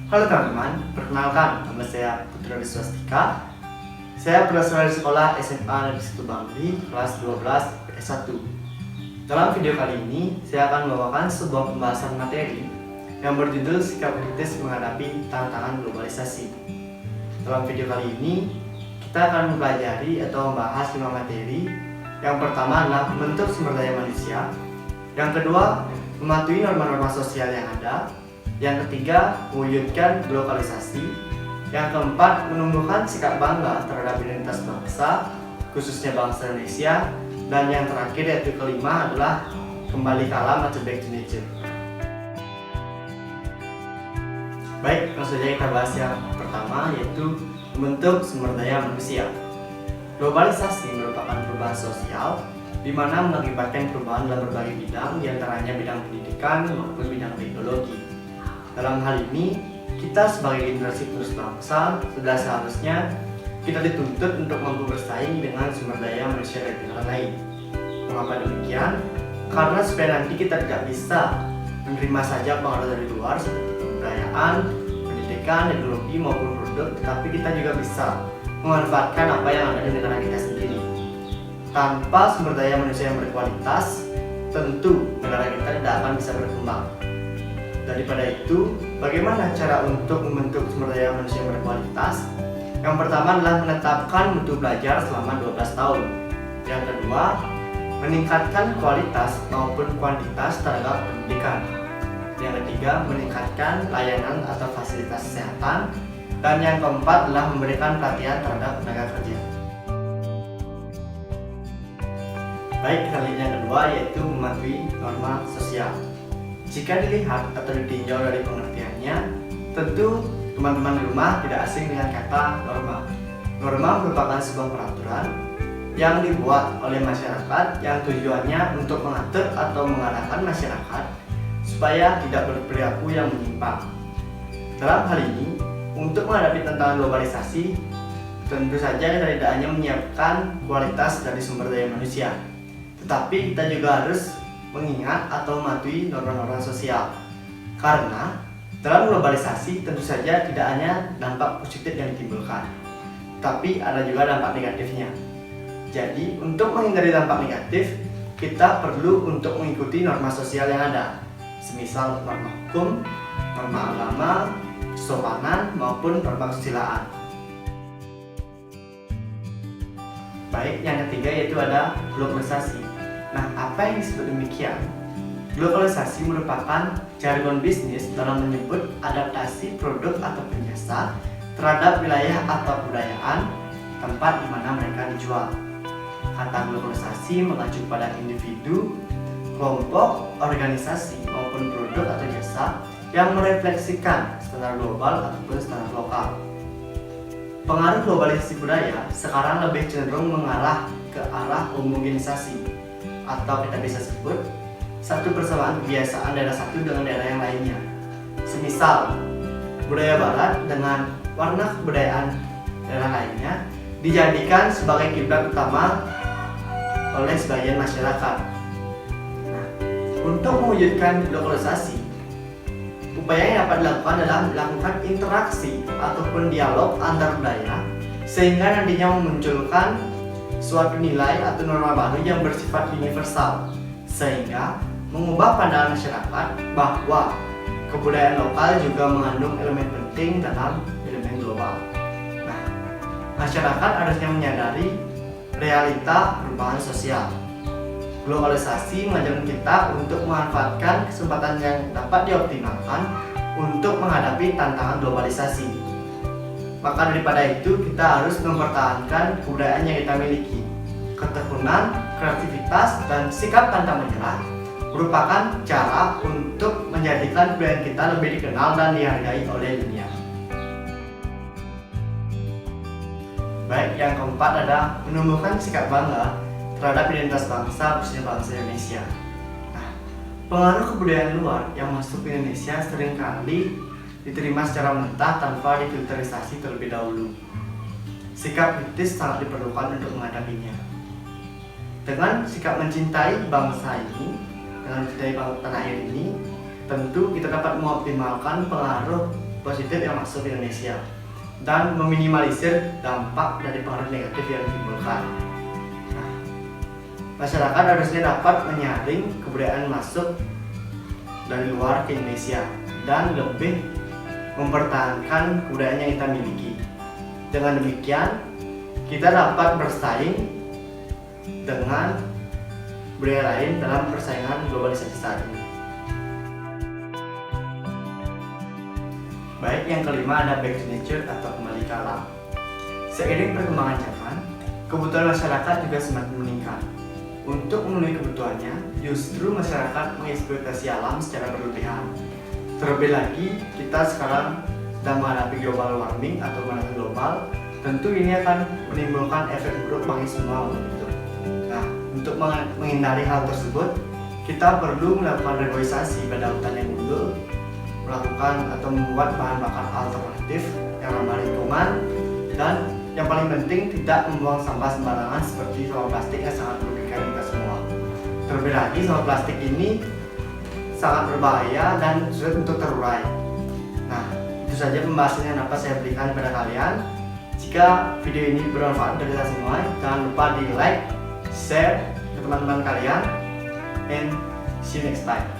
Halo teman-teman, perkenalkan nama saya Putra Swastika. Saya berasal dari sekolah SMA Negeri 1 Bangli, kelas 12 S1. Dalam video kali ini, saya akan membawakan sebuah pembahasan materi yang berjudul sikap kritis menghadapi tantangan globalisasi. Dalam video kali ini, kita akan mempelajari atau membahas 5 materi. Yang pertama adalah membentuk sumber daya manusia. Yang kedua, mematuhi norma-norma sosial yang ada. Yang ketiga, mewujudkan globalisasi. Yang keempat, menumbuhkan sikap bangga terhadap identitas bangsa, khususnya bangsa Indonesia. Dan yang terakhir yaitu kelima adalah kembali ke alam atau back to nature. Baik, langsung saja kita bahas yang pertama, yaitu membentuk sumber daya manusia. Globalisasi merupakan perubahan sosial di mana mengakibatkan perubahan dalam berbagai bidang, diantaranya bidang pendidikan maupun bidang teknologi. Dalam hal ini, kita sebagai generasi penerus bangsa sudah seharusnya kita dituntut untuk mampu bersaing dengan sumber daya manusia dari negara lain. Mengapa demikian? Karena supaya nanti kita tidak bisa menerima saja pengaruh dari luar seperti kebudayaan, pendidikan, teknologi maupun produk, tetapi kita juga bisa memanfaatkan apa yang ada di negara kita sendiri. Tanpa sumber daya manusia yang berkualitas, tentu negara kita tidak akan bisa berkembang. Daripada itu, bagaimana cara untuk membentuk sumber daya manusia yang berkualitas? Yang pertama adalah menetapkan mutu belajar selama 12 tahun. Yang kedua, meningkatkan kualitas maupun kuantitas terhadap pendidikan. Yang ketiga, meningkatkan layanan atau fasilitas kesehatan. Dan yang keempat adalah memberikan pelatihan terhadap tenaga kerja. Baik, kita lihat yang kedua, yaitu mematuhi norma sosial. Jika dilihat atau ditinjau dari pengertiannya, tentu teman-teman di rumah tidak asing dengan kata norma. Norma merupakan sebuah peraturan yang dibuat oleh masyarakat yang tujuannya untuk mengatur atau mengarahkan masyarakat supaya tidak berperilaku yang menyimpang. Dalam hal ini, untuk menghadapi tantangan globalisasi, tentu saja kita tidak hanya menyiapkan kualitas dari sumber daya manusia, tetapi kita juga harus mengingat atau mematuhi norma-norma sosial. Karena dalam globalisasi tentu saja tidak hanya dampak positif yang ditimbulkan, tapi ada juga dampak negatifnya. Jadi untuk menghindari dampak negatif, kita perlu untuk mengikuti norma sosial yang ada, semisal norma hukum, norma agama, kesopanan maupun norma kesusilaan. Baik, yang ketiga yaitu ada globalisasi. Nah, apa yang disebut demikian? Globalisasi merupakan jargon bisnis dalam menyebut adaptasi produk atau jasa terhadap wilayah atau kebudayaan tempat di mana mereka dijual. Kata globalisasi mengacu pada individu, kelompok, organisasi maupun produk atau jasa yang merefleksikan standar global ataupun standar lokal. Pengaruh globalisasi budaya sekarang lebih cenderung mengarah ke arah homogenisasi, atau kita bisa sebut satu persamaan kebiasaan daerah satu dengan daerah yang lainnya. Semisal budaya barat dengan warna kebudayaan daerah lainnya dijadikan sebagai kiblat utama oleh sebagian masyarakat. Nah, untuk mewujudkan globalisasi, upaya yang dapat dilakukan adalah melakukan interaksi ataupun dialog antar budaya sehingga nantinya memunculkan suatu nilai atau norma baru yang bersifat universal, sehingga mengubah pandangan masyarakat bahwa kebudayaan lokal juga mengandung elemen penting dalam elemen global. Nah, masyarakat harusnya menyadari realita perubahan sosial. Globalisasi mengajarkan kita untuk memanfaatkan kesempatan yang dapat dioptimalkan untuk menghadapi tantangan globalisasi. Maka daripada itu, kita harus mempertahankan kebudayaan yang kita miliki. Ketekunan, kreativitas, dan sikap pantang menyerah merupakan cara untuk menjadikan kebudayaan kita lebih dikenal dan dihargai oleh dunia. Baik, yang keempat adalah menumbuhkan sikap bangga terhadap identitas bangsa, khususnya bangsa Indonesia. Nah, pengaruh kebudayaan luar yang masuk ke Indonesia seringkali diterima secara mentah tanpa difilterisasi terlebih dahulu. Sikap kritis sangat diperlukan untuk menghadapinya. Dengan sikap mencintai bangsa ini, dengan mencintai tanah air ini, tentu kita dapat mengoptimalkan pengaruh positif yang masuk ke Indonesia dan meminimalisir dampak dari pengaruh negatif yang ditimbulkan. Nah, masyarakat harusnya dapat menyaring kebudayaan masuk dari luar ke Indonesia dan lebih mempertahankan kebudayaan yang kita miliki. Dengan demikian, kita dapat bersaing dengan budaya lain dalam persaingan globalisasi saat ini. Baik, yang kelima ada back to nature atau kembali ke alam. Seiring perkembangan zaman, kebutuhan masyarakat juga semakin meningkat. Untuk memenuhi kebutuhannya, justru masyarakat mengeksploitasi alam secara berlebihan. Terlebih lagi, kita sekarang sedang menghadapi global warming atau pemanasan global. Tentu ini akan menimbulkan efek buruk bagi semua makhluk hidup. Nah, untuk menghindari hal tersebut, kita perlu melakukan reboisasi pada hutan yang gundul, melakukan atau membuat bahan bakar alternatif yang ramah lingkungan, dan yang paling penting tidak membuang sampah sembarangan seperti sampah plastik yang sangat merugikan kita semua. Terlebih lagi, sampah plastik ini sangat berbahaya dan sulit untuk terurai. Nah, itu saja pembahasan yang dapat saya berikan kepada kalian. Jika video ini bermanfaat untuk kita semua, jangan lupa di like, share ke teman-teman kalian, and see you next time.